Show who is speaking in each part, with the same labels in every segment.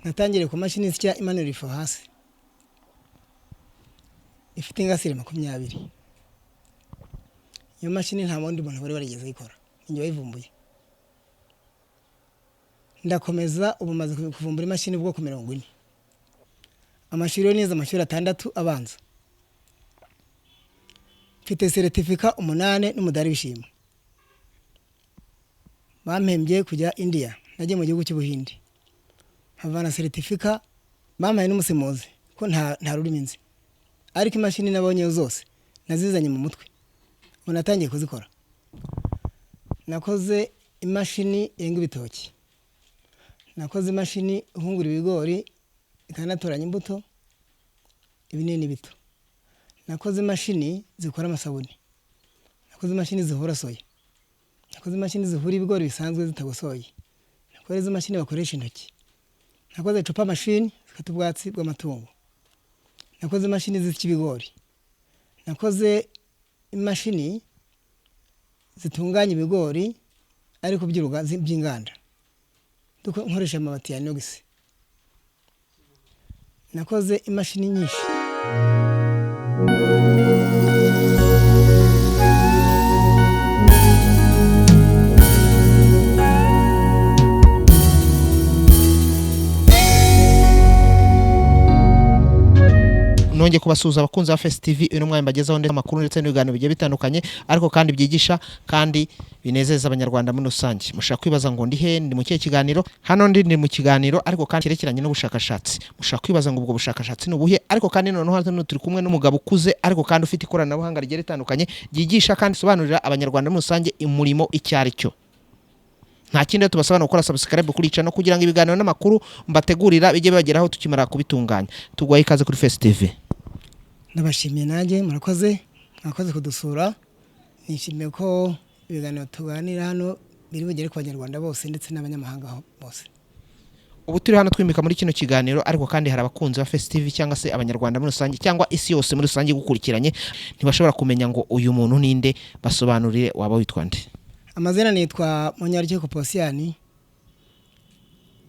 Speaker 1: natangiriye ku mashini isya imanura ifu hasi ifite ingasire 20. Iyo mashini nta wundi muntu wari warigeze ikora, njye wayivumbuye. Ndakomeza ubu maze kuvumbura imashini ubwoko 40. Amashuri neza amashuri 6 abanza. Mfite certificate 8 n'umudari w'ishimwe. Bampembye kujya India, nagiye mu gihugu cy'Ubuhinde. Havana certificate bampaye n'umusemuzi ko nta rurimi nzi. Ariko imashini nabonye zose nazizanye mu mutwe. Unatangiye kuzikora. Nakoze imashini yenga ibitoki. Nakoze imashini ihungura ibigori ikanatoranya imbuto ibinini bito. Nakoze imashini zikora amasabuni. Nakoze imashini zihura soya. Nakoze imashini zihura ibigori bisanzwe zitagosoye. Nakoze imashini bakoresha intoki. Nakoze cupa machine zikata ubwatsi bw'amatungo. Nakoze imashini zifite ibigori. Nakoze imashini zitunganya ibigori ariko by'inganda. Nkoresha amabati ya inox. Nakoze imashini nyinshi.
Speaker 2: Nonge kubasuza abakunzi ba Face TV uyu mwanya mbagezaho ndetse amakuru ndetse n'ibiganiro bigiye bitandukanye ariko kandi byigisha kandi binezeza abanyarwanda muri rusange. Mushaka kwibaza ngo ndi he, ndi mu kihe kiganiro? Hano ndi mu kiganiro ariko kandi cyerekeranye n'ubushakashatsi. Mushaka kwibaza ngo ubwo bushakashatsi n'ubuhe, ariko kandi noneho hano turi kumwe n'umugabo ukuze ariko kandi ufite ikoranabuhanga rigiye ritandukanye byigisha kandi sobanurira abanyarwanda muri rusange umurimo icyari cyo. Nta kindi tubasaba no gukora subscribe kuri no kugira ngo ibiganiro n'amakuru mbategurira bijye bageraho tukimara kubitunganya. Tugwaye ikaze kuri Face TV.
Speaker 1: Ndabashimiye nanjye murakoze kudusura. Nishimiye ko ibiganiro tuganira hano biri bugere ku banyarwanda bose ndetse n'abanyamahanga bose.
Speaker 2: Ubu turi hano twimika muri kino kiganiro ariko kandi hari abakunzi ba Face TV cyangwa se abanyarwanda muri rusange cyangwa isi yose muri rusange gukurikiranye ntibashobora kumenya ngo uyu muntu ninde, basobanurire waba witwa nde.
Speaker 1: Amazina nitwa Munyarukiko Posiani,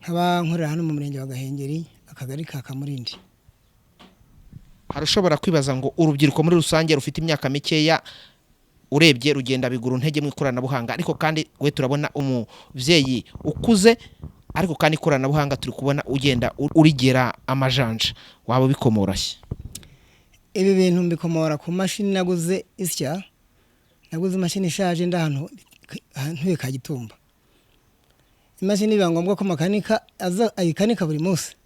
Speaker 1: nkaba nkorera hano mu murenge wa Gahengeri, akagari ka Kamurindi.
Speaker 2: Harushobora kwibaza ngo urubyiruko muri rusange rufite imyaka mikeya urebye rugenda biguru ntege mu ikoranabuhanga, ariko kandi we turabona umuvyeyi ukuze ariko kandi ikoranabuhanga turi kubona ugenda urigera amajanja, waba bikomorashye.
Speaker 1: Ibi bintu mbikomora ku mashini naguze isya. Naguze imashini ishaje ndahantu ntuye Kagitumba. Imashini biba ngombwa ko makanika ayikanika buri munsi.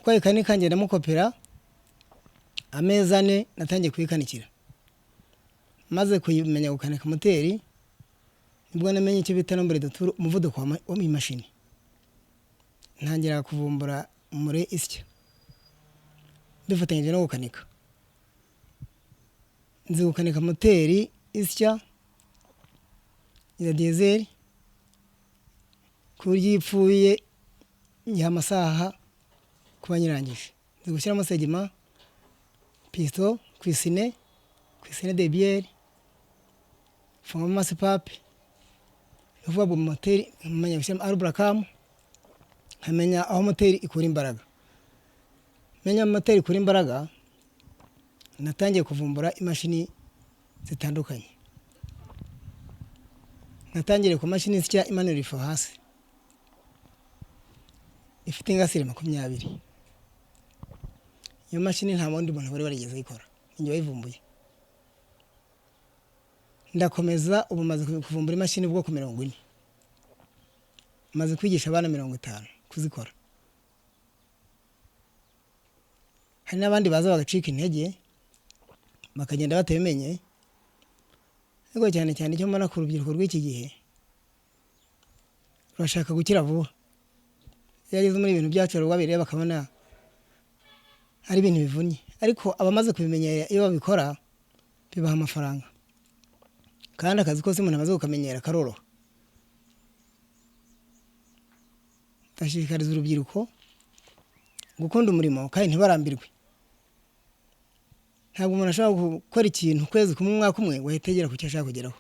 Speaker 1: Ko ayikanika ngenda mukopera ameza 4 natangiye kuyikanikira. Maze kuyimenya gukanika moteri nibwo namenye icyo bita nombre de tour umuvuduko wa imashini. Ntangira kuvumbura muri isya. Bifatanyije no gukanika. Nzi gukanika moteri isya ya diesel kuryi ipfuye ya masaha kubanyirangije. Nzi gushyiramo segima pisto kwisine de bière funga masipapi uvuga ngo moteri menya gushyiramo arubrakam, nkamenya aho moteri ikura imbaraga. Menya moteri ikura imbaraga, natangiye kuvumbura imashini zitandukanye. Natangiriye ku mashini isya imanura ifu hasi ifite ingasire 20. Iyo mashini nta wundi muntu wari warigeze ikora, njye wayivumbuye. Ndakomeza ubu maze kuvumbura imashini ubwoko 40. Maze kwigisha abana 50 kuzikora. Hari n'abandi baza bagacika intege bakagenda batemenye. Ego cyane cyo mbona ku rubyiruko rw'iki gihe urashaka gukira vuba. Yarize muri ibintu byacu rwabireba bakabona ari ibintu bivunye, ariko abamaze kubimenyera iyo babikora bibaha amafaranga. Kandi akazi kose umuntu amaze gukamenyera karoroha. Ndashishikariza urubyiruko gukunda umurimo kandi ntibarambirwe. Ntabwo umuntu ashobora gukora ikintu kwezi kumwe mwaka umwe wahitegera ku cyo ashaka kugeraho.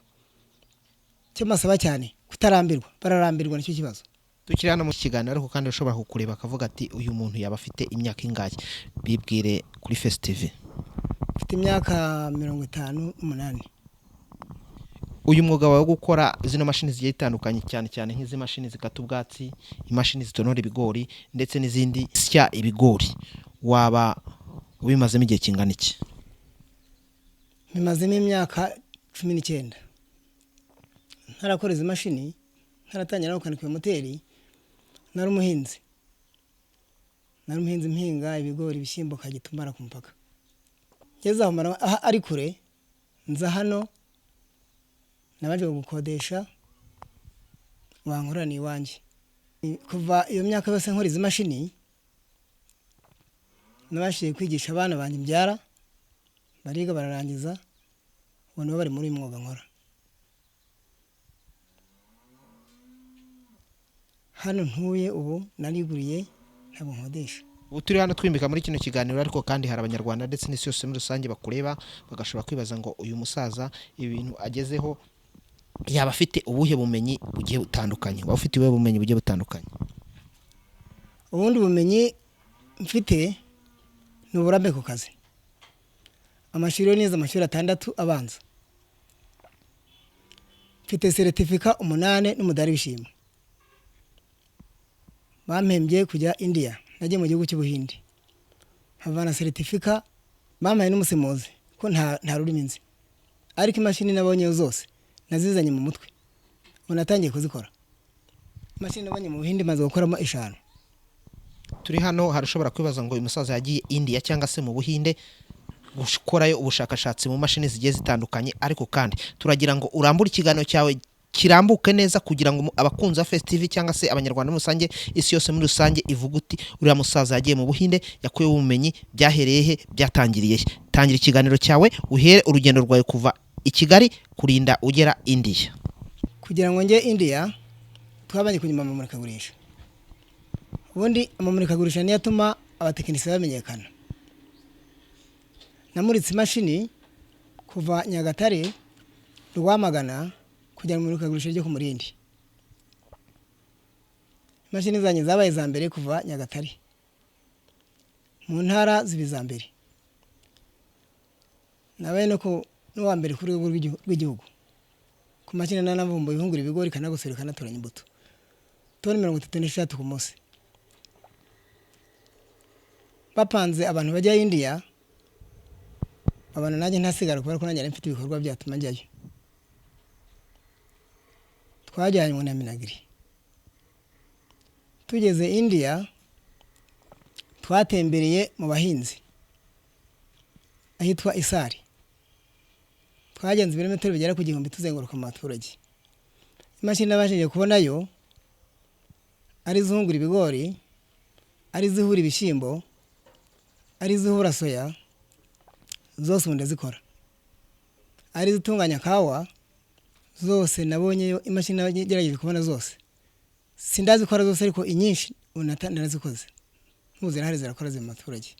Speaker 1: Cyo masaba cyane kutarambirwa, bararambirwa nicyo kibazo.
Speaker 2: tukiri hano mu kiganiro ariko kandi ushobora kukureba akavuga ati uyu muntu yaba afite imyaka ingahe, bibwire kuri Face TV.
Speaker 1: mfite imyaka 58.
Speaker 2: Uyu mwuga wawe wo gukora zino mashini zigiye zitandukanye cyane cyane nk'izi mashini zikata ubwatsi, imashini zitonora ibigori ndetse n'izindi sya ibigori, waba ubimazemo igihe kingana iki?
Speaker 1: Bimazemo imyaka 19. Ntarakora izi mashini, ntaratangira no gukanika moteri, nari umuhinzi mpinga ibigori, ibishyimbo kagitumara ku mpaka. Ngeze aho ari kure, nza hano nabaje gukodesha wankorani iwanjye. Kuva iyo myaka yose nkora izi mashini, nabashije kwigisha abana banjye mbyara, bariga bararangiza, ubu nibo bari muri uyu mwuga nkora. Hano ntuye ubu nariguriye ntabwo nkodesha.
Speaker 2: Ubu turi hano twimbika muri kino kiganiro, ariko kandi hari abanyarwanda ndetse n'isi yose muri rusange bakureba bagashobora kwibaza ngo uyu musaza ibintu agezeho yaba afite ubuhe bumenyi bugiye butandukanye. Waba ufite ubuhe bumenyi bugiye butandukanye?
Speaker 1: Ubundi bumenyi mfite ni uburambe ku kazi. Amashuri neza, amashuri 6 abanza. Mfite certificate 8 n'umudari w'ishimwe. Bampembye kujya India, nagiye mu gihugu cy'Ubuhinde. Havana certificate bampaye n'umusemuzi ko nta rurimi nzi. Ariko imashini nabonye zose nazizanye mu mutwe. Ubu natangiye kuzikora. Imashini nabonye mu Buhinde maze gukoramo 5.
Speaker 2: Turi hano harashobora kwibaza ngo uyu musaza yagiye India cyangwa se mu Buhinde gukorayo ubushakashatsi mu mashini zigiye zitandukanye, ariko kandi turagira ngo urambure ikiganiro cyawe kirambuke neza kugira ngo abakunzi ba Face TV cyangwa se abanyarwanda muri rusange, isi yose muri rusange ivuga uti uriya musaza yagiye mu Buhinde, yakuye ubumenyi, byahereye he, byatangiriye he. Tangira ikiganiro cyawe, uhere urugendo rwawe kuva i Kigali kurinda ugera India.
Speaker 1: Kugira ngo nge India twabanye kunyuma amamurikagurisha. Ubundi amamurikagurisha niyo atuma abatekinisiye bamenyekana. Namuritse imashini kuva Nyagatare Rwamagana kujya mu murikagurisha ryo ku Murindi. Imashini zanye zabaye za mbere kuva Nyagatare, mu ntara zibiza mbere. Nabaye no wa mbere kuri rw'igihugu ku mashini nanavumbuye ihungura ibigori kanagosera kanatoranya imbuto toni 36 ku munsi. Bapanze abantu bajya India, abana nanjye ntasigara kubera ko nanjye mfite ibikorwa byatuma njyayo. Twajyanywe na Minagiri. Tugeze India twatembereye mu bahinzi ahitwa Isari. Twagenze ibirometero bigera ku 1000 tuzenguruka mu baturage. Imashini nabashije kubonayo ari zihungura ibigori, ari zihura ibishyimbo, ari zihura soya, zose ubundi zikora. Ari zitunganya kawa, zose nabonye imashini nagerageje kubona zose. Sindazikora zose ariko inyinshi narazikoze. Mpuzira hari zirakora mu baturage.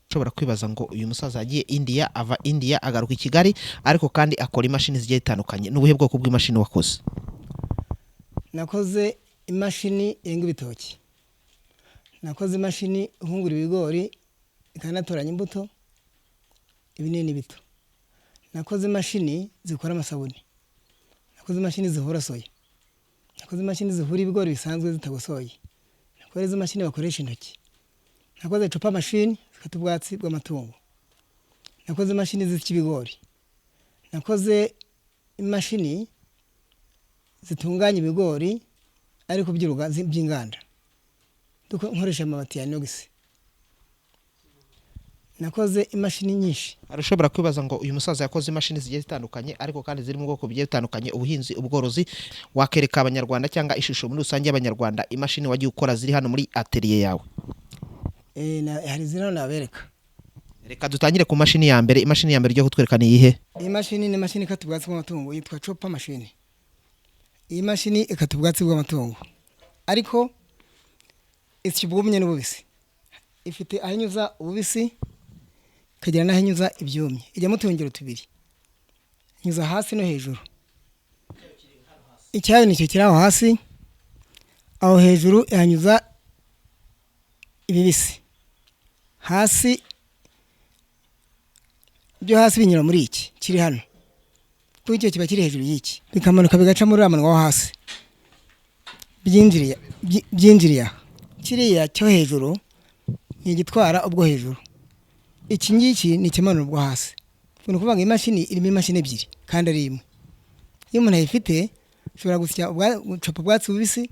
Speaker 2: Ushobora kwibaza ngo uyu musaza yagiye India, ava India agaruka i Kigali, ariko kandi akora imashini zigiye zitandukanye. N'ubuhe bwoko bw'imashini wakoze?
Speaker 1: Nakoze imashini yenga ibitoki. Nakoze imashini ihungura ibigori ikanatoranya imbuto ibinini bito. Nakoze imashini zikora amasabuni. Nakoze imashini zihura soya. Nakoze imashini zihura ibigori bisanzwe zitagosoye. Nakoze imashini bakoresha intoki. Nakoze cupa machine zikata ubwatsi bw'amatungo. Nakoze imashini z'iki bigori. Nakoze imashini zitunganya ibigori ariko by'uruga by'inganda. Nkoresha amabati ya inox. Nakoze imashini nyinshi.
Speaker 2: Arashobora kwibaza ngo uyu musaza yakoze imashini zigiye zitandukanye, ariko kandi ziri mu bwoko bugiye butandukanye, ubuhinzi, ubworozi. Wakereka abanyarwanda cyangwa ishusho muri rusange y'abanyarwanda imashini wagiye ukora ziri hano muri atelier yawe?
Speaker 1: Hari zino nabereka.
Speaker 2: Reka dutangire ku mashini ya mbere. Imashini ya mbere yo kutwereka ni iyihe?
Speaker 1: Iyi mashini ni imashini ikata ubwatsi bw'amatungo yitwa chopper machine. Iyi mashini ikata ubwatsi bw'amatungo ariko ikibwumye n'ububisi. Ifite ahinyuza ububisi kagira nahinyuza ibyumye. Ijya mutungiro tubiri. Nyuza hasi no hejuru. Icyayi nicyo kiraho hasi. aho hejuru yanyuza ibibisi hasi, byo hasi binyura muri iki kiri hano, kuko icyo kiba kiri hejuru y'iki, bikamanuka bigaca muri amanwa wo hasi, byinjiriye kiriya cyo hejuru ni igitwara ubwo hejuru, iki ngiki ni ikimanura ubwo hasi. Ni ukuvuga ngo imashini irimo imashini ebyiri kandi ari imwe. Iyo umuntu ayifite ushobora gucapa ubwatsi bubisi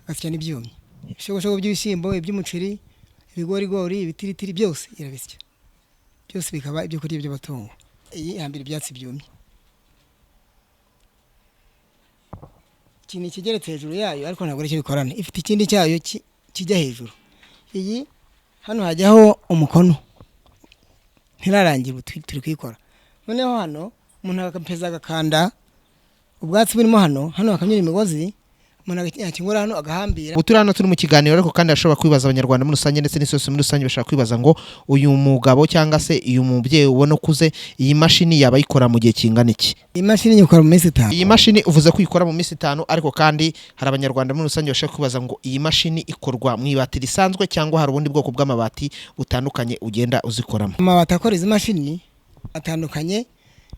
Speaker 1: agasya n'ibyumye, ibishogoshogo by'ibishyimbo, iby'umuceri, ibigorigori, ibitiritiri, byose irabisya, byose bikaba ibyo kurya by'amatungo. Iyi hambira ibyatsi byumye. Iki ni ikigeretse hejuru yayo, ariko ntabwo aricyo bikorana, ifite ikindi cyayo kijya hejuru. Iyi hano hajyaho umukono, ntirarangira turi kuyikora. Noneho hano umuntu agapeza agakanda ubwatsi burimo hano hakanyura imigozi, umuntu yakingura hano agahambira.
Speaker 2: Turi hano turi mu kiganiro, ariko kandi ashobora kwibaza abanyarwanda muri rusange ndetse n'isose muri rusange bashaka kwibaza ngo uyu mugabo cyangwa se uyu mubyeyi ubona ukuze, iyi mashini yaba ayikora mu gihe kingana iki?
Speaker 1: Iyi mashini ikora mu minsi 5.
Speaker 2: Iyi mashini uvuze ko ikora mu minsi 5, ariko kandi hari abanyarwanda muri rusange bashaka kwibaza ngo iyi mashini ikorwa mu ibati risanzwe cyangwa hari ubundi bwoko bw'amabati butandukanye ugenda uzikoramo?
Speaker 1: Amabati akora izi mashini atandukanye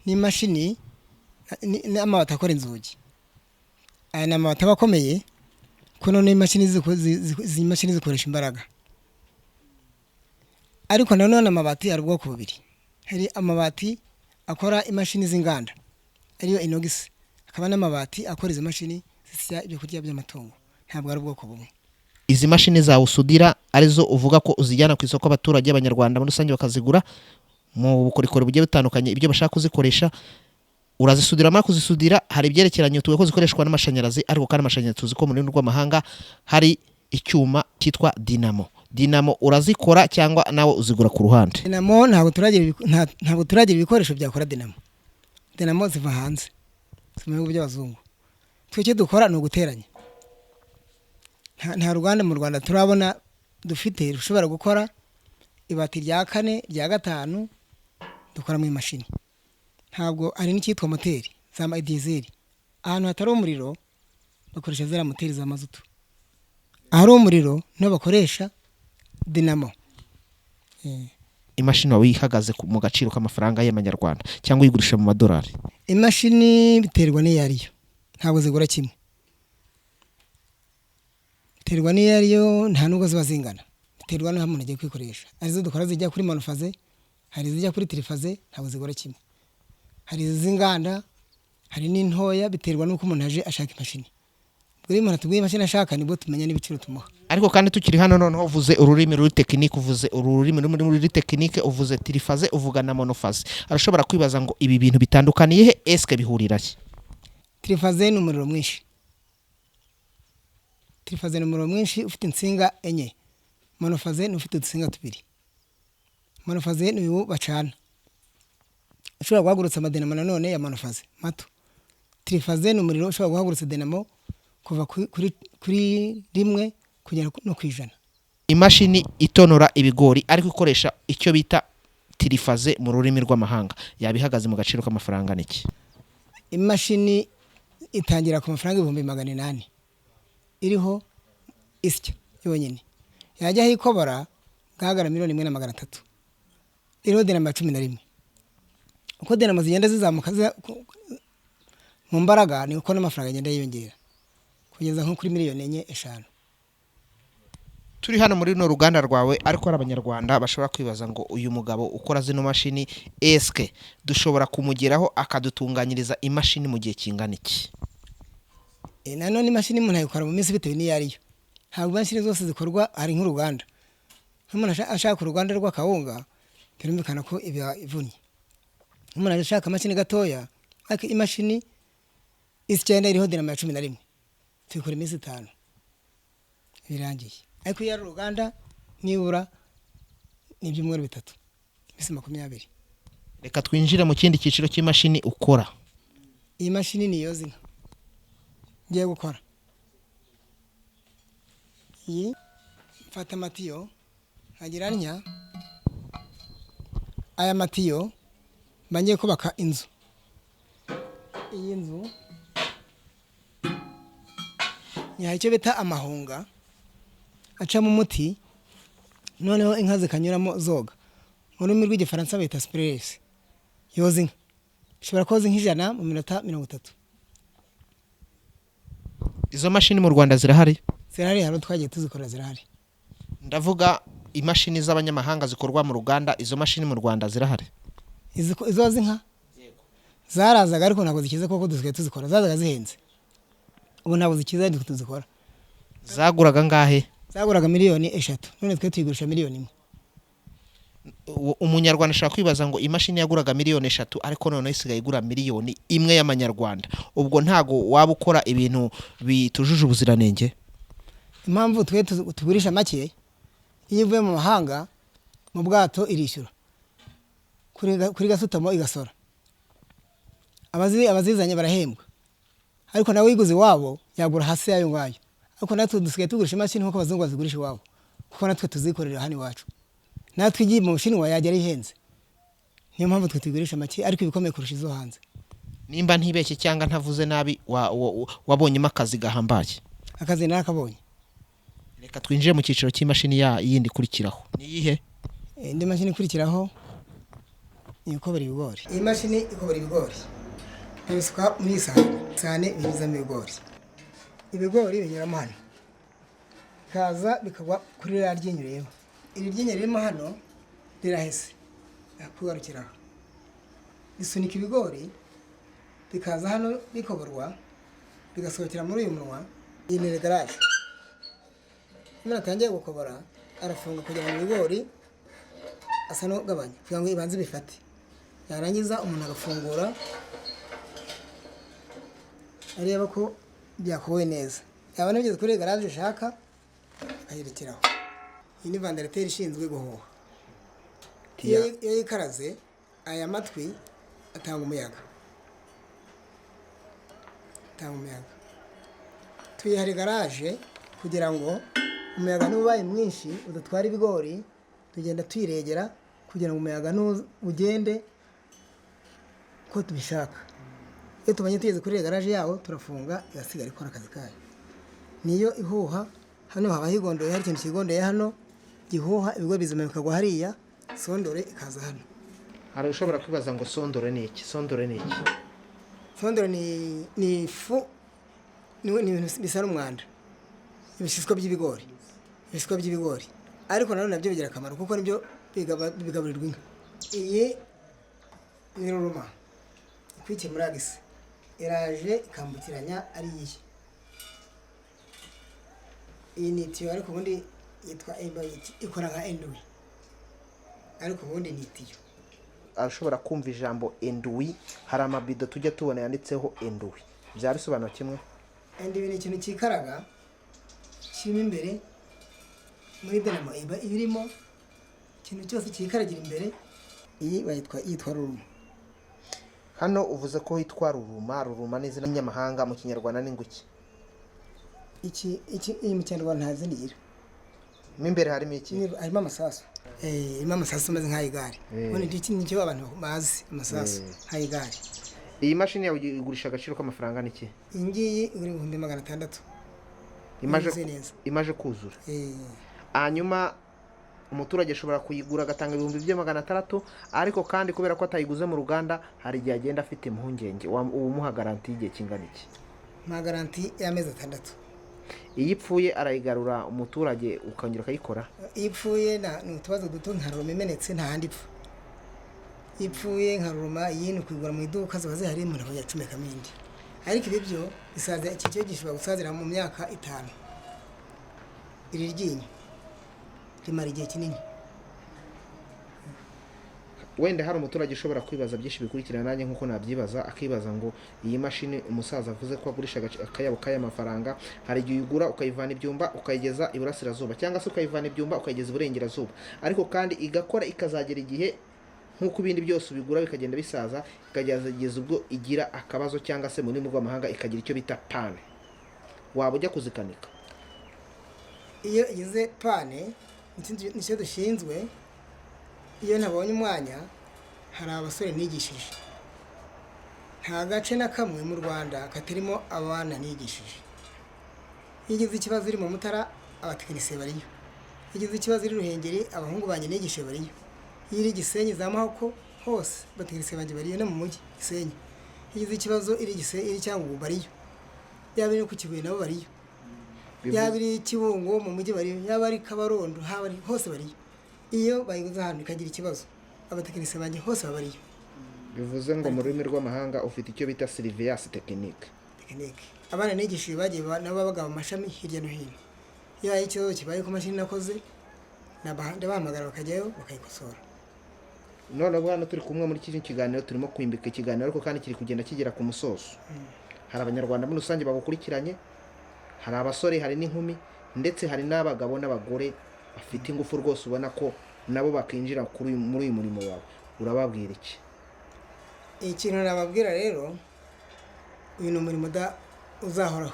Speaker 1: n'imashini n'amabati akora inzugi. Aya ni amabati aba akomeye, kuko n'imashini izi mashini zikoresha imbaraga. Ariko nanone amabati ari ubwoko bubiri. Hari amabati akora imashini z'inganda ariyo inogisi, hakaba n'amabati akora izi mashini zisya ibyo kurya by'amatungo. Ntabwo ari ubwoko bumwe.
Speaker 2: Izi mashini za usudira arizo uvuga ko uzijyana ku isoko abaturage abanyarwanda muri rusange bakazigura mu bukorikori bugiye butandukanye, ibyo bashaka kuzikoresha urazisudira. Amara kuzisudira hari ibyerekeranye tuwe ko zikoreshwa n'amashanyarazi, ariko kandi amashanyarazi tuzi ko mu rurimi rw'amahanga hari icyuma cyitwa dinamo. Dinamo urazikora cyangwa nawe uzigura ku ruhande?
Speaker 1: Dinamo ntabwo turagira ibikoresho byakora dinamo. Dinamo ziva hanze, mu bihugu by'abazungu. Twicyo dukora ni uguteranya. Nta ruganda mu Rwanda turabona dufite rushobora gukora ibati rya 4 rya 5 dukora mu imashini. Ntabwo ari n'icyitwa moteri za diesel. Ahantu hatari umuriro bakoresha zera moteri za mazutu, ahari umuriro no bakoresha dinamo.
Speaker 2: Imashini wawe ihagaze mu gaciro k'amafaranga y'amanyarwanda cyangwa uyigurisha mu madolari?
Speaker 1: Imashini biterwa n'iyariyo, ntabwo zigura kimwe. Biterwa n'iyariyo, nta nubwo ziba zingana, biterwa n'aho umuntu agiye kwikoresha. Arizo dukora zijya kuri monofaze, hari izijya kuri trifaze, ntabwo zigura kimwe. Hari iz'inganda, hari n'intoya, biterwa n'uko umuntu aje ashaka imashini. Buri muntu atubwiye imashini ashaka nibwo tumenya n'ibiciro tumuha.
Speaker 2: Ariko kandi tukiri hano noneho uvuze ururimi ruri tekinike, uvuze ururimi ruri tekinike, uvuze trifaze, uvuga na monofaze. Arashobora kwibaza ngo ibi bintu bitandukaniye he, eske bihurira he?
Speaker 1: Trifaze ni umuriro mwinshi. Trifaze ni umuriro mwinshi ufite insinga 4. Monofaze ni ufite udutsinga 2. Monofaze ni uwo bacana, ushobora guhagurutsa amadinamo nanone ya monofaze mato. Trifaze ni umuriro ushobora guhagurutsa dinamo kuva kuri 1 kugera no ku 100. Imashini
Speaker 2: itonora ibigori ariko ikoresha icyo bita trifaze mu rurimi rw'amahanga, yabihagaze mu gaciro k'amafaranga niki?
Speaker 1: Imashini itangira ku mafaranga 800 iriho isya yonyine. Yajya hikobora gahagara 1,300,000. Iriho dinamo 11. Uko dinamo zigenda zizamuka mu mbaraga ni uko n'amafaranga agenda yiyongera kugeza nko kuri 4,500,000.
Speaker 2: Turi hano muri no ruganda rwawe, ariko ari abanyarwanda bashobora kwibaza ngo uyu mugabo ukora zino mashini eske dushobora kumugeraho akadutunganyiriza imashini mu gihe kingana iki?
Speaker 1: Nanone imashini umuntu ayikora mu minsi bitewe n'iyariyo. Ntabwo imashini zose zikorwa hari nk'uruganda. Umuntu ashaka uruganda rw'akawunga birumvikana ko iba ivunye. Umuntu ashaka imashini gatoya, ariko imashini icyenda iriho dinamo 11. Tuyikora iminsi 5 birangiye. Ariko iyo ari uruganda nibura ni ibyumweru 3, iminsi 20.
Speaker 2: Reka twinjire mu kindi cyiciro cy'imashini ukora.
Speaker 1: Iyi mashini ni yoza inka ngiye gukora. Iyi mfata amatiyo nkagiranya, aya matiyo bangiye kubaka inzu. Iyi nzu nyaha icyo bita amahunga acamo umuti noneho inka zikanyuramo zoga mu rurimi rw'igifaransa bita spiresi yoza inka ishobora koza inka 100 mu minota 30.
Speaker 2: Izo mashini mu Rwanda zirahari
Speaker 1: hano twagiye tuzikora zirahari.
Speaker 2: Ndavuga imashini z'abanyamahanga zikorwa mu ruganda, izo mashini mu Rwanda zirahari.
Speaker 1: Izo zinka zarazaga ariko ntabwo zikize koko dusigaye tuzikora, zazaga zihenze ubu ntabwo zikize ariko tuzikora.
Speaker 2: Zaguraga ngahe?
Speaker 1: Zaguraga miliyoni 3 none twe tuyigurisha miliyoni 1.
Speaker 2: Umunyarwanda ashaka kwibaza ngo imashini yaguraga miliyoni 3 ariko none isigaye igura miliyoni 1 y'amanyarwanda, ubwo ntago waba ukora ibintu bitujuje ubuziranenge?
Speaker 1: Impamvu twe tugurisha make, iyo uvuye mu mahanga mu bwato irishyura kuri gasutamo igasora, abazizanye barahembwa, ariko nawe wiguze wabo yagura hasi yayo ngayo, ariko natwe dusigaye tugurisha imashini nkuko abazungu bazigurisha wabo, kuko natwe tuzikorera hano iwacu, natwe igiye mu Bushinwa yagera ihenze. Niyo mpamvu twe tugurisha make ariko ibikomeye kurusha izo hanze.
Speaker 2: Nimba ntibeshye cyangwa ntavuze nabi wabonyemo akazi gahambaye?
Speaker 1: Akazi narakabonye.
Speaker 2: Reka twinjire mu cyiciro cy'imashini yindi kurikiraho. Ni yihe?
Speaker 1: Indi mashini ikurikiraho ikobora ibigori. Iyi mashini ikobora ibigori ibisuka muri isahane binyuzamo ibigori. Ibigori binyuramo hano kaza bikagwa kuri rya ry'inyureho. Iri ryinyo ririmo hano rirahese akugarukiraho, bisunika ibigori bikaza hano bikoborwa bigasohokera muri uyu munwa. Iyi ni garage. Umuntu atangiye gukobora arafunga kugira ngo ibigori asa no gabanya kugira ngo ibanze bifate, yarangiza umuntu agafungura areba ko byakowe neza, yaba nabigeze kuri garage ushaka akayirekeraho. Iyi ni vandarateri ishinzwe guhuha, iyo yikaraze aya matwi atanga umuyaga, tuyihari garage kugira ngo umuyaga nubaye mwinshi udatwara ibigori, tugenda tuyiregera kugira ngo umuyaga ugende ko tubishaka. Iyo tubanye tugeze kuri garage yaho turafunga igasigara ikora akazi kayo. Niyo ihuha hano haba higondoye, hari ikintu kigondeye hano gihuha ibigori bizima bikagwa hariya, sondore ikaza hano.
Speaker 2: Hari ushobora kwibaza ngo sondore ni iki? Sondore ni iki?
Speaker 1: Sondore ni ifu, ni ibintu bisa n'umwanda, ibishishwa by'ibigori, ariko nanone nabyo bigira akamaro kuko nibyo bigaburirwa inka. Iyi ni ruruma kwikemura gise iraje ikambukiranya ari iyi. Iyi ni tiyo ariko ubundi yitwa ikora nka endwi, ariko ubundi ni tiyo.
Speaker 2: Arashobora kumva ijambo endwi, hari amabido tujya tubona yanditseho endwi, byari bisobanura kimwe?
Speaker 1: Endwi ni ikintu kikaraga kirimo imbere muri dinamo, iba irimo ikintu cyose kikaragira imbere. Iyi yitwa ruruma.
Speaker 2: Hano uvuze ko hitwa ruruma. Ruruma ni izina ry'amahanga, mu kinyarwanda ni nguki?
Speaker 1: Iyi mu kinyarwanda nta zindi gira.
Speaker 2: Mo imbere harimo iki?
Speaker 1: Harimo amasasu. Irimo amasasu ameze nk'ay'igare. Ubundi iki nicyo abantu bazi, amasasu nk'ay'igare.
Speaker 2: Iyi mashini yawe igurisha agaciro k'amafaranga niki?
Speaker 1: Iyi ngiyi igura 600,000.
Speaker 2: Imaje kuzura. Hanyuma umuturage ashobora kuyigura agatanga 600,000, ariko kandi kubera ko atayiguze mu ruganda hari igihe agenda afite impungenge, umuha garanti y'igihe kingana iki?
Speaker 1: Nta garanti y'amezi 6.
Speaker 2: Iyo ipfuye arayigarura umuturage ukongera akayikora?
Speaker 1: Iyo ipfuye ni utubazo duto, nka ruruma imenetse nta handi ipfa. Iyo ipfuye nka ruruma iyi ni ukuyigura mu iduka ziba zihari, umuntu akajya acomekamo indi. Ariko ibi byo bisaza, iki cyo gishobora gusazira mu myaka 5. Iri ryinyo rimara igihe kinini.
Speaker 2: Wenda hari umuturage ushobora kwibaza byinshi bikurikirana nanjye nkuko nabyibaza, akibaza ngo iyi mashini umusaza avuze ko agurisha akayabo k'amafaranga, hari igihe uyigura ukayivana ibyumba ukayigeza iburasirazuba, cyangwa se ukayivana ibyumba ukayigeza iburengerazuba, ariko kandi igakora ikazagera igihe nkuko ibindi byose ubigura bikagenda bisaza, ikageza ubwo igira akabazo, cyangwa se mu rurimi rw'amahanga ikagira icyo bita pane. Waba ujya kuzikanika?
Speaker 1: Iyo igize pane nicyo dushinzwe. Iyo nabonye umwanya, hari abasore nigishije, nta gace na kamwe mu Rwanda katarimo abana nigishije. iyo igize ikibazo iri mu Mutara abatekinisiye bariyo, iyo igize ikibazo iri Ruhengeri abahungu banjye nigishe bariyo, iyo iri Gisenyi za Mahoko hose abatekinisiye banjye bariyo, no mu mujyi Gisenyi iyo igize ikibazo iri Cyangugu bariyo, yaba iri ku Kibuye nabo bariyo, yaba iri Kibungo mu mujyi bariyo, yaba ari Kabarondo haba ari hose bariyo. Iyo bayiguze ahantu ikagira ikibazo abatekinisiye banjye hose babariyo.
Speaker 2: Bivuze ngo mu rurimi rw'amahanga ufite icyo bita surveillance technique.
Speaker 1: Abana nigishije bagiye nabo babaga mu mashami hirya no hino. Iyo hari ikibazo kibaye ku mashini nakoze ndabahamagara bakajyayo bakayikosora.
Speaker 2: None bwana turi kumwe muri iki kiganiro turimo kwimbika ikiganiro ariko kandi kiri kugenda kigera ku musozo. Hari abanyarwanda muri rusange bagukurikiranye, hari abasore, hari n'inkumi, ndetse hari n'abagabo n'abagore bafite ingufu rwose ubona ko nabo bakinjira muri uyu murimo wawe. Urababwira iki?
Speaker 1: Ikintu nababwira rero, uyu ni umurimo uzahoraho.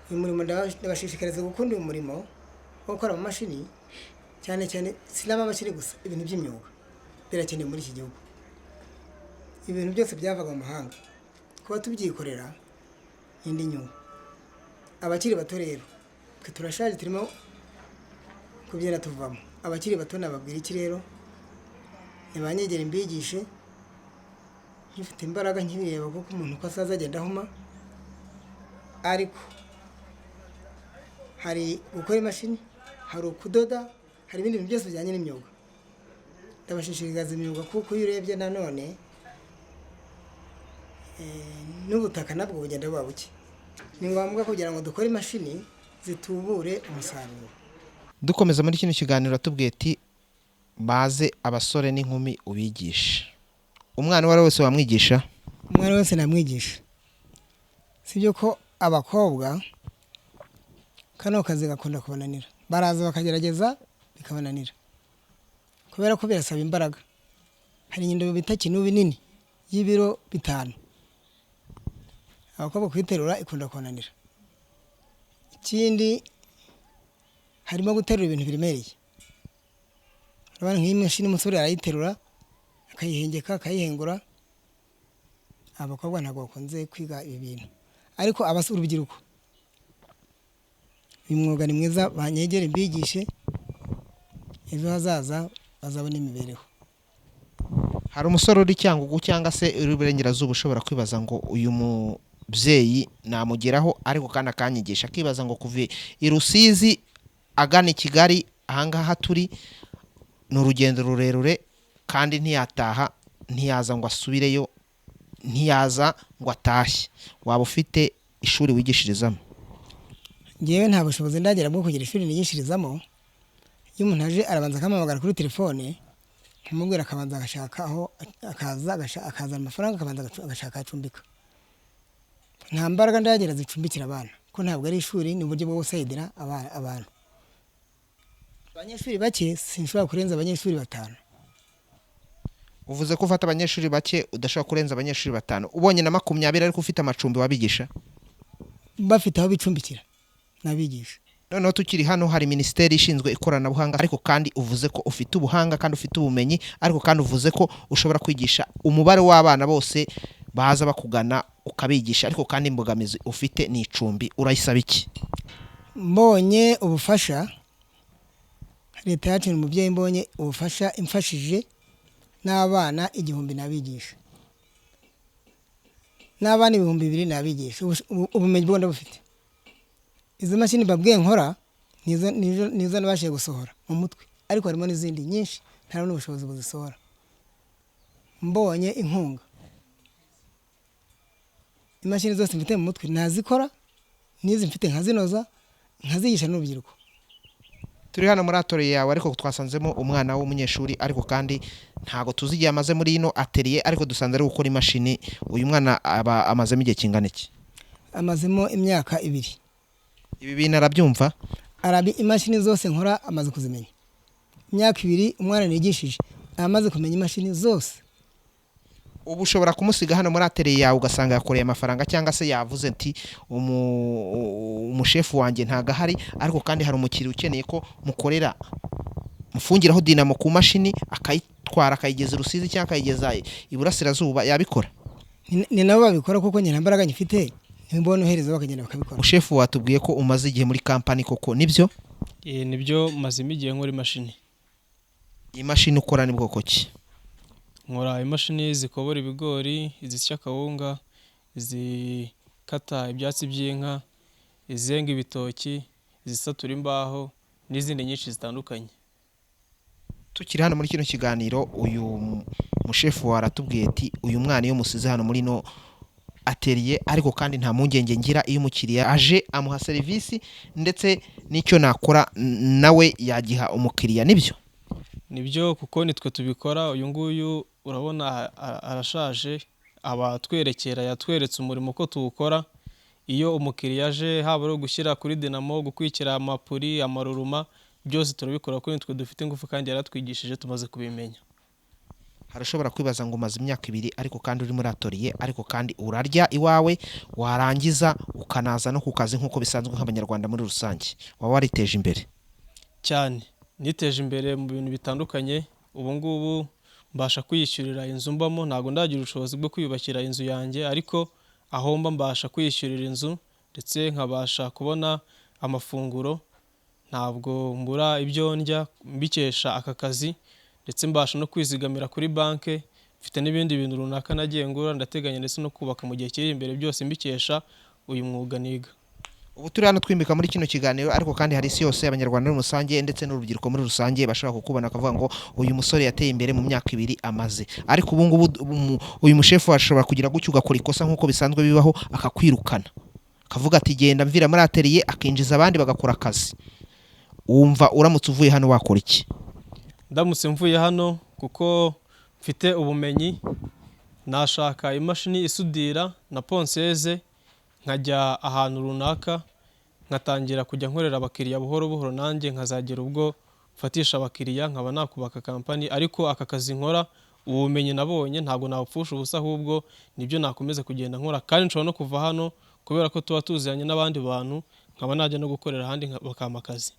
Speaker 1: Uyu murimo ndabashishikariza gukunda uyu murimo wo gukora mu mashini, cyane cyane sinaba amashini gusa, ibintu by'imyuga birakenewe muri iki gihugu. Ibintu byose byavaga mu mahanga kuba tubyikorera indi nyungu. Abakiri bato rero twe turashaje, turimo kubyera tuvamo. Abakiri bato nababwira iki rero, ntibanyegere mbigishe, nkifite imbaraga nkibireba kuko umuntu uko asaza agenda ahuma, ariko hari gukora imashini, hari ukudoda, hari ibindi bintu byose bijyanye n'imyuga. Ndabashishikariza imyuga kuko iyo urebye nanone n'ubutaka nabwo bugenda buba buke. Ni ngombwa kugira ngo dukore imashini zitubure umusaruro.
Speaker 2: Dukomeza muri kino kiganiro tubwiye ati baze abasore n'inkumi ubigisha. Umwana wari wese wamwigisha?
Speaker 1: Umwana wese namwigisha. Sibyo ko abakobwa kano kazi gakunda kubananira, baraza bakagerageza bikabananira kubera ko birasaba imbaraga. Hari indobo bita kinubi nini y'ibiro 5, abakobwa kwiterura ikunda kubananira. Ikindi harimo guterura ibintu biremereye. Urabona nk'iyi mashini umusore arayiterura akayihengeka akayihengura. Abakobwa ntabwo bakunze kwiga ibi bintu, ariko abasura urubyiruko uyu mwuga ni mwiza, banyegere mbigishe, ejo hazaza bazabona imibereho.
Speaker 2: Hari umusore uri Cyangugu cyangwa se uri Burengerazuba ushobora kwibaza ngo uyu mubyeyi namugeraho ariko kandi akanyigisha, akibaza ngo kuva i Rusizi agana i Kigali ahangaha turi ni urugendo rurerure kandi ntiyataha, ntiyaza ngo asubireyo, ntiyaza ngo atashye. Waba ufite ishuri wigishirizamo?
Speaker 1: Ngewe nta bushobozi ndagira bwo kugira ishuri nigishirizamo. Iyo umuntu aje arabanza akamamagara kuri telefone, nkamubwira akabanza agashaka aho akaza amafaranga, akabanza agashaka acumbika. Nta mbaraga ndagira zicumbikira abana ko ntabwo ari ishuri, ni uburyo bwo gusayidira abantu. Abanyeshuri bake sinshobora kurenza abanyeshuri 5.
Speaker 2: Uvuze ko ufata abanyeshuri bake udashobora kurenza abanyeshuri 5. Ubonye na 20 ariko ufite amacumbi wabigisha?
Speaker 1: Bafite aho bicumbikira nabigisha.
Speaker 2: Noneho tukiri hano hari Minisiteri ishinzwe ikoranabuhanga, ariko kandi uvuze ko ufite ubuhanga kandi ufite ubumenyi, ariko kandi uvuze ko ushobora kwigisha umubare w'abana bose baza bakugana ukabigisha, ariko kandi imbogamizi ufite ni icumbi. Urayisaba iki?
Speaker 1: Mbonye ubufasha, leta yacu ni umubyeyi, mbonye ubufasha imfashije n'abana 1000 nabigisha, n'abana 2000 nabigisha. Ubumenyi bwo ndabufite. Izo mashini babwiye nkora nizo nabashije gusohora mu mutwe, ariko harimo n'izindi nyinshi nta n'ubushobozi buzisohora. Mbonye inkunga, imashini zose mfite mu mutwe nazikora, nizi mfite nkazinoza, nkazigisha n'urubyiruko.
Speaker 2: Turi hano muri atelier yawe, ariko twasanzemo umwana w'umunyeshuri, ariko kandi ntago tuzi igihe amaze muri ino atelier, ariko dusanze ari gukora imashini. Uyu mwana amazemo igihe kingana iki?
Speaker 1: Amazemo imyaka 2.
Speaker 2: Ibi bintu arabyumva?
Speaker 1: Imashini zose nkora amaze kuzimenya. Imyaka 2 umwana nigishije amaze kumenya imashini zose.
Speaker 2: Ubu ushobora kumusiga hano muri atelier yawe ugasanga yakoreye amafaranga, cyangwa se yavuze ati umushefu wanjye ntago ahari, ariko kandi hari umukiriya ukeneye ko mukorera mufungiraho dinamo ku mashini akayitwara akayigeza Rusizi cyangwa akayigeza Iburasirazuba, yabikora?
Speaker 1: Ni nabo babikora kuko nyina mbaraga nyifite, ntibinohereza bakagenda bakabikora.
Speaker 2: Mushefu watubwiye ko umaze igihe muri kampani koko nibyo?
Speaker 3: nibyo maze igihe nkora imashini.
Speaker 2: Imashini ukora ni bwoko ki?
Speaker 3: Nkora imashini zikobora ibigori, izisya kawunga, izikata ibyatsi by'inka, izenga ibitoki, izisatura imbaho n'izindi nyinshi zitandukanye.
Speaker 2: Tukiri hano muri kino kiganiro uyu mushefu waratubwiye ati uyu mwana iyo musize hano muri no atelier ariko kandi nta mpungenge ngira iyo umukiriya aje amuha serivisi ndetse n'icyo nakora nawe yagiha umukiriya nibyo?
Speaker 3: Nibyo kuko nitwe tubikora. Uyu nguyu urabona arashaje, abatwerekera yatweretse umurimo ko tuwukora. Iyo umukiriya aje haba ari gushyira kuri dinamo, gukwikira amapuri, amaruruma, byose turabikora kuko nitwe dufite ingufu kandi yaratwigishije tumaze kubimenya.
Speaker 2: Harashobora kwibaza ngo umaze imyaka 2 ariko kandi uri muri atelier ariko kandi urarya iwawe warangiza ukanaza no ku kazi nk'uko bisanzwe nk'abanyarwanda muri rusange, waba wariteje imbere
Speaker 3: cyane? Niteje imbere mu bintu bitandukanye. Ubu ngubu mbasha kwiyishyurira inzu mbamo, ntago ndagira ubushobozi bwo kwiyubakira inzu yanjye, ariko aho mba mbasha kwiyishyurira inzu ndetse nkabasha kubona amafunguro. Ntabwo mbura ibyo ndya mbikesha aka kazi, ndetse mbasha no kwizigamira kuri banke. Mfite n'ibindi bintu runaka nagiye ngura, ndateganya ndetse no kubaka mu gihe kiri imbere, byose mbikesha uyu mwuga niga.
Speaker 2: ubu turi hano twimbika muri kino kiganiro ariko kandi hari isi yose abanyarwanda muri rusange ndetse n'urubyiruko muri rusange bashaka kukubona akavuga ngo uyu musore yateye imbere mu myaka 2 amaze, ariko ubu ngubu uyu mushefu ashobora kugira gucyo ugakora ikosa nk'uko bisanzwe bibaho akakwirukana akavuga ati genda mvira muri atelier, akinjiza abandi bagakora akazi. Wumva uramutse uvuye hano wakora iki?
Speaker 3: Ndamutse mvuye hano kuko mfite ubumenyi, nashaka imashini isudira na ponseze, nkajya ahantu runaka nkatangira kujya nkorera abakiriya buhoro buhoro, nanjye nkazagera ubwo mfatisha abakiriya nkaba nakubaka kampani. Ariko aka kazi nkora, ubumenyi nabonye ntabwo napfusha ubusa, ahubwo nibyo nakomeza kugenda nkora, kandi nshobora no kuva hano kubera ko tuba tuziranye n'abandi bantu, nkaba najya no gukorera ahandi bakampa akazi.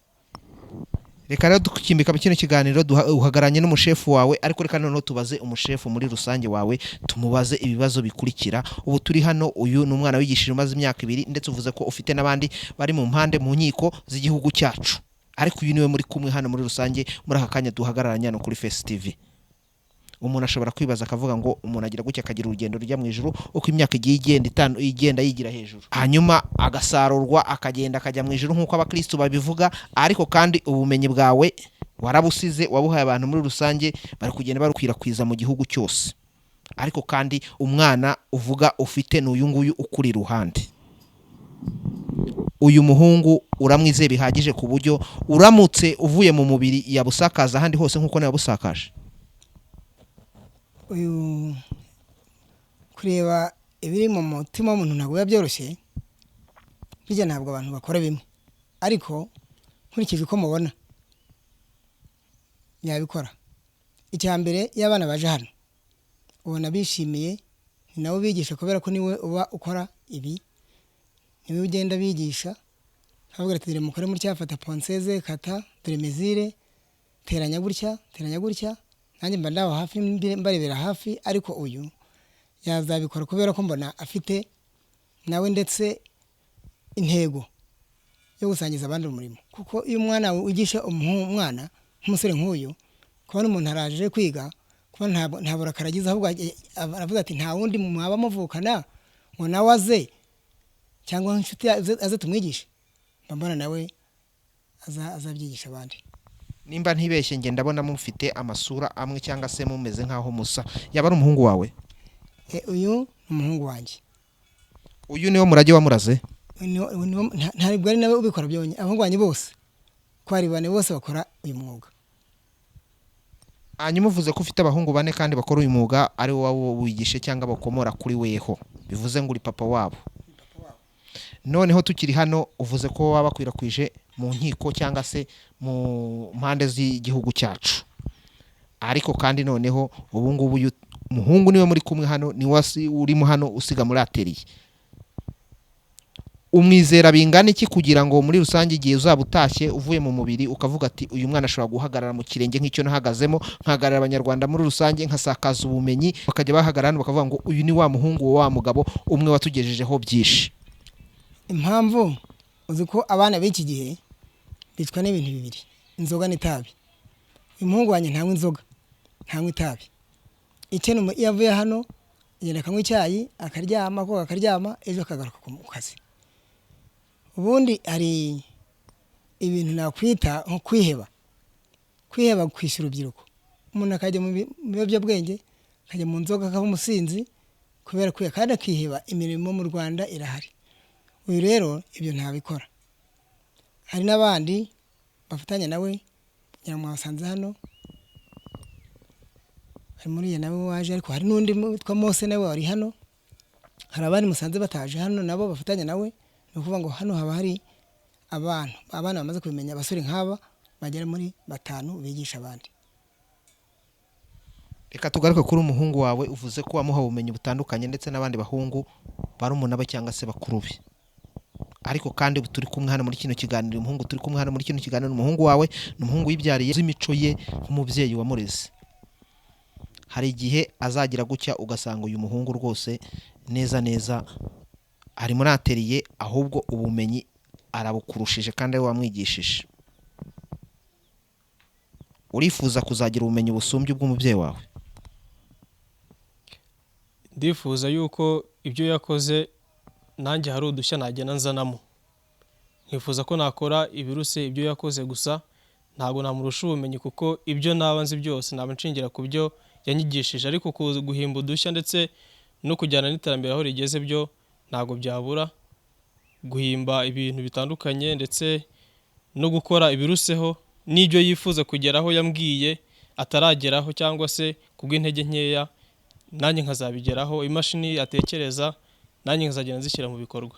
Speaker 2: Reka rero dukimbika mu kino kiganiro uhagaranye n'umushefu wawe, ariko reka noneho tubaze umushefu muri rusange wawe, tumubaze ibibazo bikurikira. Ubu turi hano, uyu ni umwana wigishije umaze imyaka 2 ndetse uvuze ko ufite n'abandi bari mu mpande mu nkiko z'igihugu cyacu, ariko uyu niwe muri kumwe hano muri rusange muri aka kanya duhagararanye no kuri Face TV. Umuntu ashobora kwibaza akavuga ngo umuntu agira gutya akagira urugendo rujya mu ijuru uko imyaka igiye igenda yigira hejuru, hanyuma agasarurwa akagenda akajya mu ijuru nk'uko abakristo babivuga, ariko kandi ubumenyi bwawe warabusize wabuhaye abantu muri rusange bari kugenda barukwirakwiza mu gihugu cyose, ariko kandi umwana uvuga ufite n'uyu nguyu ukuri ruhande. Uyu muhungu uramwizeye bihagije ku buryo uramutse uvuye mu mubiri yabusakaza ahandi hose nk'uko nabusakaje?
Speaker 1: Uyu kureba ibiri mu mutima w'umuntu ntabwo yabyoroshye, bijya ntabwo abantu bakora bimwe, ariko nkurikije uko mubona yabikora. Icyambere y'abana baje hano ubona bishimiye, ni nawe bigisha kubera ko niwe uba ukora ibi, niwe ugenda bigisha. Havuga ati mukore muri cyafata ponseze, kata peremezire, teranya gutya nanjye mba ndaho hafi mbarebera hafi, ariko uyu yazabikora kubera ko mbona afite nawe ndetse intego yo gusangiza abandi umurimo. Kuko iyo umwana wigisha umwana nk'umusore nk'uyu, kubona umuntu araje kwiga, kubona ntabura karagiza, ahubwo aravuga ati nta wundi mwaba muvukana ngo nawe aze cyangwa inshuti aze tumwigishe, mbona nawe azabyigisha abandi.
Speaker 2: Nimba ntibeshye nge ndabona mufite amasura amwe cyangwa se mumeze nkaho musa, yaba ari umuhungu wawe?
Speaker 1: Uyu ni umuhungu wanjye.
Speaker 2: Uyu niwo murage wamuraze?
Speaker 1: Ntabwo ari nawe ubikora byonye, abahungu banjye bose kwari bane bose bakora uyu mwuga.
Speaker 2: Hanyuma uvuze ko ufite abahungu 4 kandi bakora uyu mwuga ari wowe wigishe cyangwa bakomora kuri weho, bivuze ngo uri papa wabo. Noneho tukiri hano uvuze ko waba kwirakwije mu nkiko cyangwa se mu mpande z'igihugu cyacu, ariko kandi noneho ubu ngubu umuhungu niwe muri kumwe hano, ni wasi urimo hano usiga muri atelier. Umwizera bingana iki kugira ngo muri rusange igihe uzabutashye uvuye mu mubiri ukavuga ati uyu mwana ashobora guhagarara mu kirenge nk'icyo nahagazemo, nkahagarara abanyarwanda muri rusange, nkasakaza ubumenyi bakajya bahagarara bakavuga ngo uyu ni wa muhungu wa mugabo umwe watugejejeho byinshi?
Speaker 1: impamvu uzi ko abana b'iki gihe bicwa n'ibintu bibiri, inzoga n'itabi. Umuhungu wanjye ntanywa inzoga, ntanywa itabi. Iyo avuye hano agenda akanywa icyayi akaryama, koga akaryama, ejo akagaruka ku kazi. Ubundi hari ibintu nakwita nko kwiheba kwishyura urubyiruko. Umuntu akajya mu biyobyabwenge, akajya mu nzoga, akaba umusinzi kubera kwiha, kandi akiheba. Imirimo mu Rwanda irahari. Uyu rero ibyo ntabikora. Hari n'abandi bafatanya nawe, kugira ngo mwasanze hano, hari muri nawe waje, ariko hari n'undi witwa Mose nawe wari hano. Hari abandi musanze bataje hano nabo bafatanya nawe. Ni ukuvuga ngo hano haba hari abana bamaze kubimenya, abasore nk'aba bagera muri 5 bigisha abandi.
Speaker 2: Reka tugaruke kuri umuhungu wawe, uvuze ko wamuha ubumenyi butandukanye ndetse n'abandi bahungu barumuna be cyangwa se bakuru be. Ariko kandi turi kumwe hano muri kino kiganiro, umuhungu turi kumwe hano muri kino kiganiro, umuhungu wawe ni umuhungu wibyariye imico ye nk'umubyeyi wamureze. Hari igihe azagira gucya ugasanga uyu muhungu rwose neza ari muri atelier, ahubwo ubumenyi arabukurushije kandi ari wamwigishije. Urifuza kuzagira ubumenyi busumbye ubw'umubyeyi wawe?
Speaker 3: Ndifuza yuko ibyo yakoze nanjye hari udushya nagenda nzanamo. Nkifuza ko nakora ibiruse ibyo yakoze, gusa ntabwo namurusha ubumenyi kuko ibyo naba nzi byose naba nshingira ku byo yanyigishije. Ariko guhimba udushya ndetse no kujyana n'iterambere aho rigeze byo ntabwo byabura. Guhimba ibintu bitandukanye ndetse no gukora ibiruseho n'ibyo yifuza kugeraho yambwiye atarageraho, cyangwa se kubw'intege nkeya, nanjye nkazabigeraho. Imashini atekereza nanjye nkazagenda nzishyira mu bikorwa.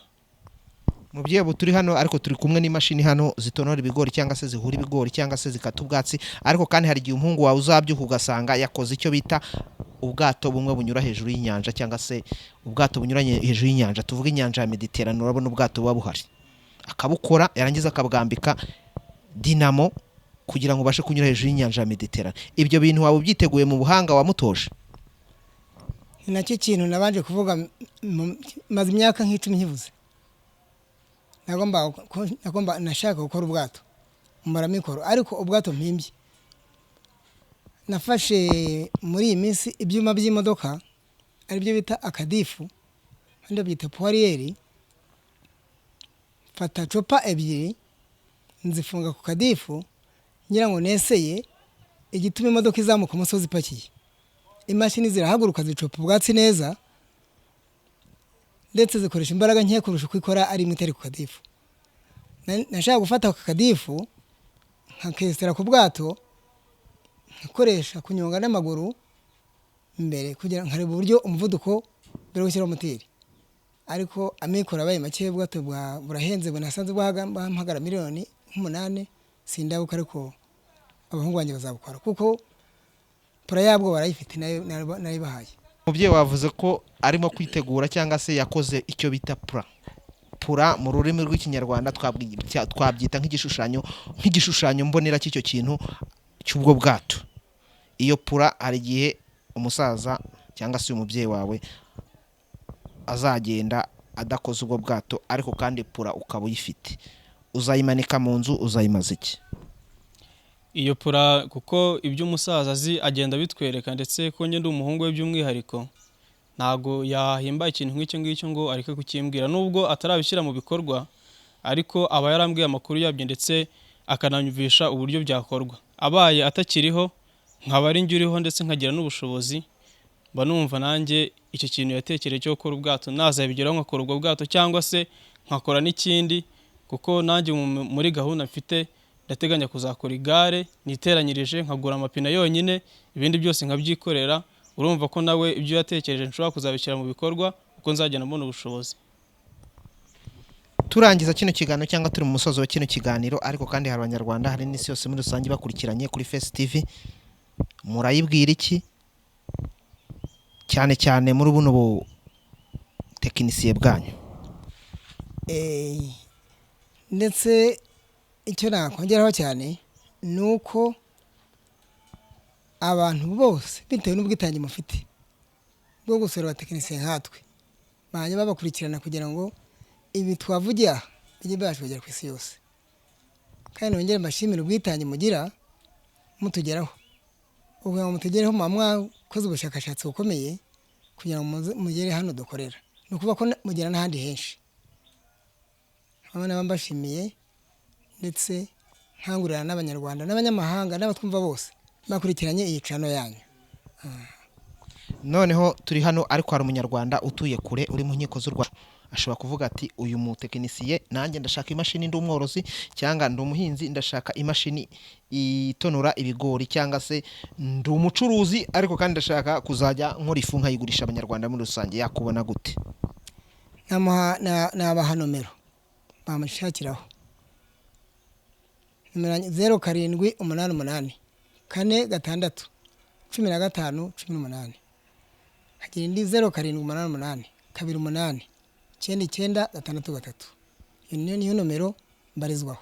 Speaker 2: Mubyeyi ubu turi hano, ariko turi kumwe n'imashini hano zitonora ibigori cyangwa se zihura ibigori cyangwa se zikata ubwatsi. Ariko kandi hari igihe umuhungu wawe uzabyuka ugasanga yakoze icyo bita ubwato bumwe bunyura hejuru y'inyanja, cyangwa se ubwato bunyuranye hejuru y'inyanja. Tuvuga inyanja ya Mediterane, urabona ubwato buba buhari, akabukora yarangiza akabwambika dinamo kugira ngo ubashe kunyura hejuru y'inyanja ya Mediterane. Ibyo bintu waba ubyiteguye mu buhanga wamutoje?
Speaker 1: Nacyo kintu nabanje kuvuga, maze imyaka nk'icumi nkivuze. Nashaka gukora ubwato mbara mikoro, ariko ubwato mpimbye nafashe muri iyi minsi ibyuma by'imodoka ari byo bita akadifu, kandi byita poiriyeri. Fata copa ebyiri nzifunga ku kadifu ngira ngo neseye igituma imodoka izamuka umusozi ipakiye. Imashini zirahaguruka zicopa ubwatsi neza, ndetse zikoresha imbaraga nke kurusha kwikora ari imwe itari ku kadifu. Nashaka gufata ku kadifu nkakesera ku bwato, nkoresha kunyonga n'amaguru mbere kugira nkareba uburyo umuvuduko mbere gushyira moteri. Ariko amikoro abaye make, ubwato burahenze, bunasanze bwahamagara miliyoni 8. Sindabuka, ariko abahungu banjye bazabukora kuko pura yabwo barayifite nayo bahaye.
Speaker 2: Umubyeyi wavuze ko arimo kwitegura cyangwa se yakoze icyo bita pura mu rurimi rw'ikinyarwanda twabyita nk'igishushanyo mbonera cy'icyo kintu cy'ubwo bwato. Iyo pura hari igihe umusaza cyangwa se umubyeyi wawe azagenda adakoze ubwo bwato, ariko kandi pura ukaba uyifite, uzayimanika mu nzu, uzayimaza iki?
Speaker 3: Iyo pura kuko ibyo umusaza azi agenda bitwereka, ndetse ko njye ndi umuhungu we by'umwihariko, ntago yahimba ikintu nk'icyo ngicyo ngo areke kukimbwira. Nubwo atarabishyira mu bikorwa, ariko aba yarambwiye amakuru yabyo ndetse akananyumvisha uburyo byakorwa. Abaye atakiriho nkaba ari njye uriho ndetse nkagira n'ubushobozi, mba numva nanjye icyo kintu yatekereje cyo gukora ubwato nazabigeraho, nkakora ubwo bwato cyangwa se nkakora n'ikindi, kuko nanjye muri gahunda mfite ndateganya kuzakora igare niteranyirije, nkagura amapine yonyine, ibindi byose nkabyikorera. Urumva ko nawe ibyo yatekereje nshobora kuzabishyira mu bikorwa uko nzagenda mbona ubushobozi.
Speaker 2: Turangiza kino kiganiro cyangwa turi mu musozo wa kino kiganiro, ariko kandi hari abanyarwanda, hari n'isi yose muri rusange bakurikiranye kuri Face TV, murayibwira iki cyane cyane muri buno bu tekinisiye bwanyu?
Speaker 1: Ndetse icyo nakongeraho cyane ni uko abantu bose bitewe n'ubwitange mufite bwo gusura abatekinisiye nkatwe bajya babakurikirana kugira ngo ibi twavugira bijye bibasha kugera ku isi yose, kandi nongere mbashimire ubwitange mugira mutugeraho, ubwo ngo mutugereho mwakoze ubushakashatsi bukomeye kugira ngo mugere hano dukorera, ni ukuvuga ko mugera n'ahandi henshi. Abana bambashimiye ndetse nkangurira n'abanyarwanda n'abanyamahanga n'abatwumva bose bakurikiranye iyi cano yanyu.
Speaker 2: Noneho turi hano ariko hari umunyarwanda utuye kure uri mu nkiko z'u Rwanda, ashobora kuvuga ati uyu mutekinisiye nanjye ndashaka imashini, ndi umworozi cyangwa ndi umuhinzi ndashaka imashini itonora ibigori, cyangwa se ndi umucuruzi ariko kandi ndashaka kuzajya nkora ifu nkayigurisha abanyarwanda muri rusange, yakubona gute?
Speaker 1: Nabaha nomero bamushakiraho, nomero 0788 4 6 15 18, hagira indi 0788 28 99 6 3. Niyo nomero mbarizwaho.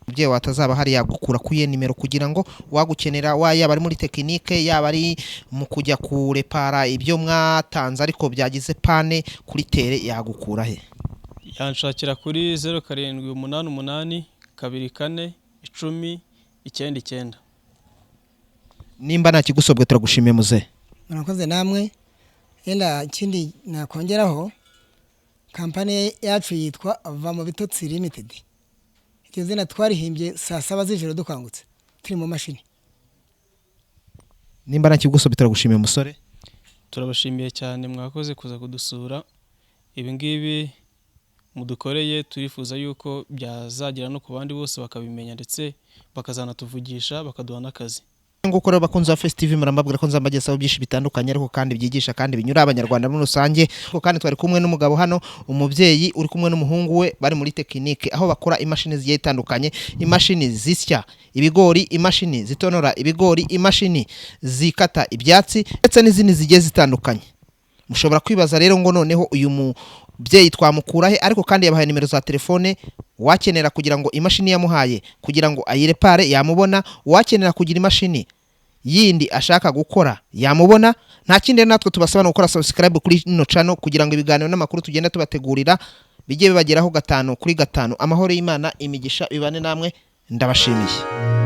Speaker 2: Umubyeyi watazaba hari yagukura kuye nimero kugira ngo wagukenera yaba ari muri tekinike, yaba ari mu kujya kurepara ibyo mwatanze ariko byagize pane kuri tere, yagukura he?
Speaker 3: Yanshakira kuri 0788 24 10 99.
Speaker 2: Nimba nta kigusobwe turagushimiye muze.
Speaker 1: Murakoze namwe. Yenda ikindi nakongeraho, kampani yacu yitwa Vamo Bitotsi Limited. Iryo zina twarihimbye saa 7 z'ijoro dukangutse turi mu mashini.
Speaker 2: Nimba nta kigusobwe turagushimiye musore.
Speaker 3: Turabashimiye cyane mwakoze kuza kudusura. Ibi ngibi mudukoreye turifuza yuko byazagira no ku bandi bose bakabimenya ndetse bakazanatuvugisha bakaduha n'akazi.
Speaker 2: Nguko rero bakunze wa Face TV murambabwira ko nzambagezaho byinshi bitandukanye ariko kandi byigisha kandi binyura abanyarwanda muri rusange. Kandi twari kumwe n'umugabo hano, umubyeyi uri kumwe n'umuhungu we bari muri tekinike aho bakora imashini zigiye zitandukanye, imashini zisya ibigori, imashini zitonora ibigori, imashini zikata ibyatsi ndetse n'izindi zigiye zitandukanye. Mushobora kwibaza rero ngo noneho uyu mubyeyi twamukura he, ariko kandi yabahaye nimero za telefone wakenera kugira ngo imashini yamuhaye kugira ngo ayirepare yamubona, wakenera kugira imashini yindi ashaka gukora yamubona. Nta kindi natwe tubasaba no gukora subscribe kuri ino channel kugira ngo ibiganiro n'amakuru tugenda tubategurira bijye bibageraho 5 kuri 5. Amahoro y'Imana imigisha ibane namwe, ndabashimiye.